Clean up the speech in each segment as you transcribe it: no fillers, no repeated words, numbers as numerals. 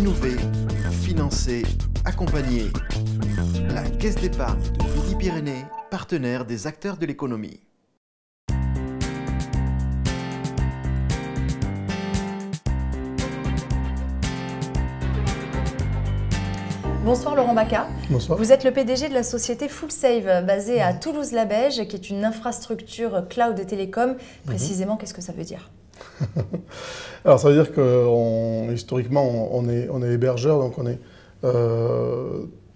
Innover, financer, accompagner. La Caisse d'épargne de Midi-Pyrénées, partenaire des acteurs de l'économie. Bonsoir Laurent Bacca. Bonsoir. Vous êtes le PDG de la société Fullsave, basée à Toulouse-la-Beige, qui est une infrastructure cloud télécom. Précisément, qu'est-ce que ça veut dire? Alors ça veut dire que historiquement, on est hébergeur, donc on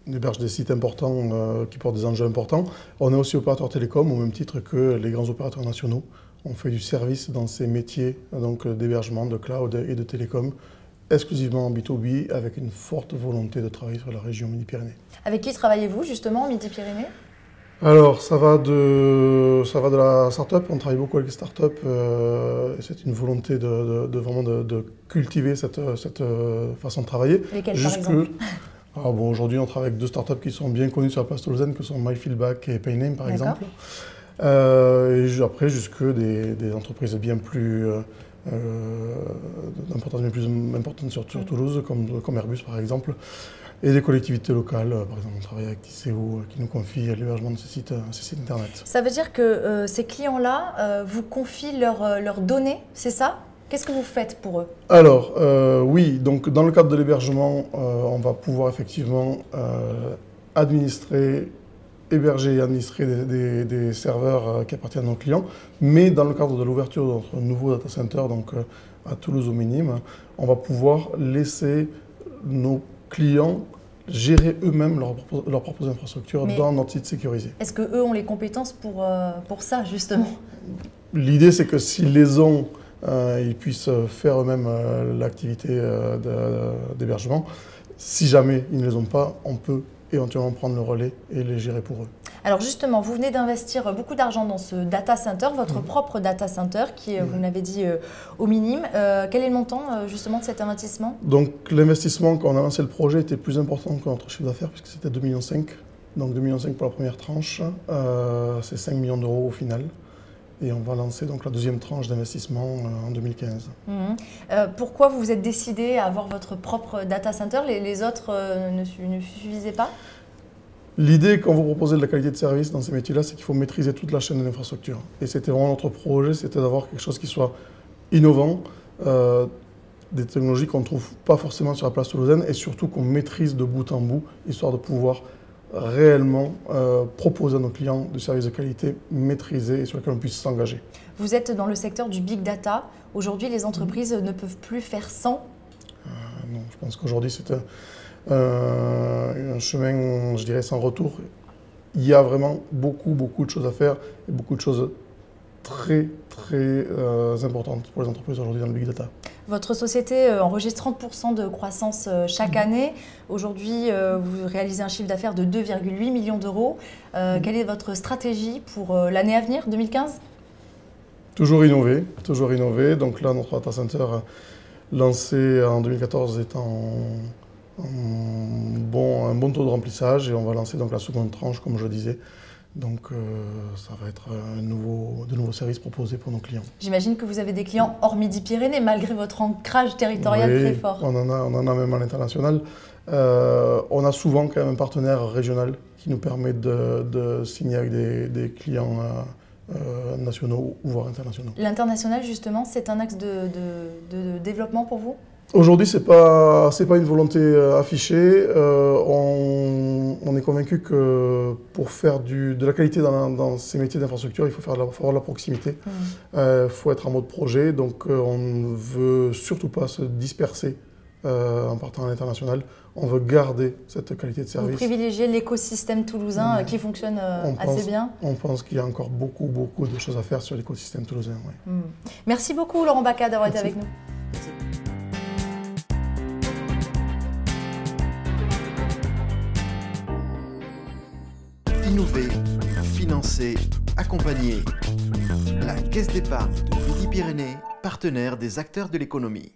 héberge des sites importants qui portent des enjeux importants. On est aussi opérateur télécom au même titre que les grands opérateurs nationaux. On fait du service dans ces métiers d'hébergement, de cloud et de télécom, exclusivement en B2B, avec une forte volonté de travailler sur la région Midi-Pyrénées. Avec qui travaillez-vous justement en Midi-Pyrénées? Alors, ça va de la start-up. On travaille beaucoup avec les start-up. C'est une volonté de cultiver cette façon de travailler. Lesquelles par exemple? Aujourd'hui, on travaille avec deux start-up qui sont bien connues sur la place toulousaine, que sont MyFeedback et Payname, par exemple. Et après, jusque des entreprises bien plus d'importance bien plus importante sur Toulouse, comme Airbus, par exemple. Et des collectivités locales, par exemple, on travaille avec Tisséo qui nous confie l'hébergement de ces sites internet. Ça veut dire que ces clients-là vous confient leurs données, c'est ça? Qu'est-ce que vous faites pour eux? Alors, oui, donc dans le cadre de l'hébergement, on va pouvoir effectivement héberger et administrer des serveurs qui appartiennent à nos clients, mais dans le cadre de l'ouverture de notre nouveau data center, donc à Toulouse au Minime, on va pouvoir laisser nos clients gérer eux-mêmes leurs propres infrastructures dans notre site sécurisé. Est-ce qu'eux ont les compétences pour ça, justement? L'idée, c'est que s'ils les ont, ils puissent faire eux-mêmes l'activité d'hébergement. Si jamais ils ne les ont pas, on peut éventuellement prendre le relais et les gérer pour eux. Alors justement, vous venez d'investir beaucoup d'argent dans ce data center, votre propre data center, qui, vous l'avez dit, au Minime. Quel est le montant justement de cet investissement? Donc l'investissement, quand on a lancé le projet, était plus important que notre chiffre d'affaires, puisque c'était 2,5 millions. Donc 2,5 millions pour la première tranche, c'est 5 millions d'euros au final. Et on va lancer donc la deuxième tranche d'investissement en 2015. Pourquoi vous vous êtes décidé à avoir votre propre data center? Les autres ne suffisaient pas? L'idée, quand vous proposez de la qualité de service dans ces métiers-là, c'est qu'il faut maîtriser toute la chaîne de l'infrastructure. Et c'était vraiment notre projet, c'était d'avoir quelque chose qui soit innovant, des technologies qu'on ne trouve pas forcément sur la place toulousaine et surtout qu'on maîtrise de bout en bout, histoire de pouvoir réellement proposer à nos clients des services de qualité maîtrisés et sur lesquels on puisse s'engager. Vous êtes dans le secteur du big data. Aujourd'hui, les entreprises ne peuvent plus faire sans? Non, je pense qu'aujourd'hui, c'est un chemin, je dirais, sans retour. Il y a vraiment beaucoup de choses à faire et beaucoup de choses très importantes pour les entreprises aujourd'hui dans le big data. Votre société enregistre 30% de croissance chaque année. Aujourd'hui, vous réalisez un chiffre d'affaires de 2,8 millions d'euros. Quelle est votre stratégie pour l'année à venir, 2015? Toujours innover. Donc là, notre data center lancé en 2014 est un bon taux de remplissage et on va lancer donc la seconde tranche, comme je disais. Donc ça va être de nouveaux services proposés pour nos clients. J'imagine que vous avez des clients hors Midi-Pyrénées, malgré votre ancrage territorial très fort. On en a même à l'international. On a souvent quand même un partenaire régional qui nous permet de signer avec des clients nationaux ou voire internationaux. L'international, justement, c'est un axe de développement pour vous? Aujourd'hui, ce n'est pas une volonté affichée. On est convaincu que pour faire de la qualité dans ces métiers d'infrastructure, il faut avoir de la proximité. Il faut être en mode projet. Donc, on ne veut surtout pas se disperser en partant à l'international. On veut garder cette qualité de service. Vous privilégiez l'écosystème toulousain qui fonctionne assez bien? On pense qu'il y a encore beaucoup de choses à faire sur l'écosystème toulousain. Oui. Merci beaucoup Laurent Bacca d'avoir été avec nous. Innover, financer, accompagner. La Caisse d'épargne de Midi-Pyrénées, partenaire des acteurs de l'économie.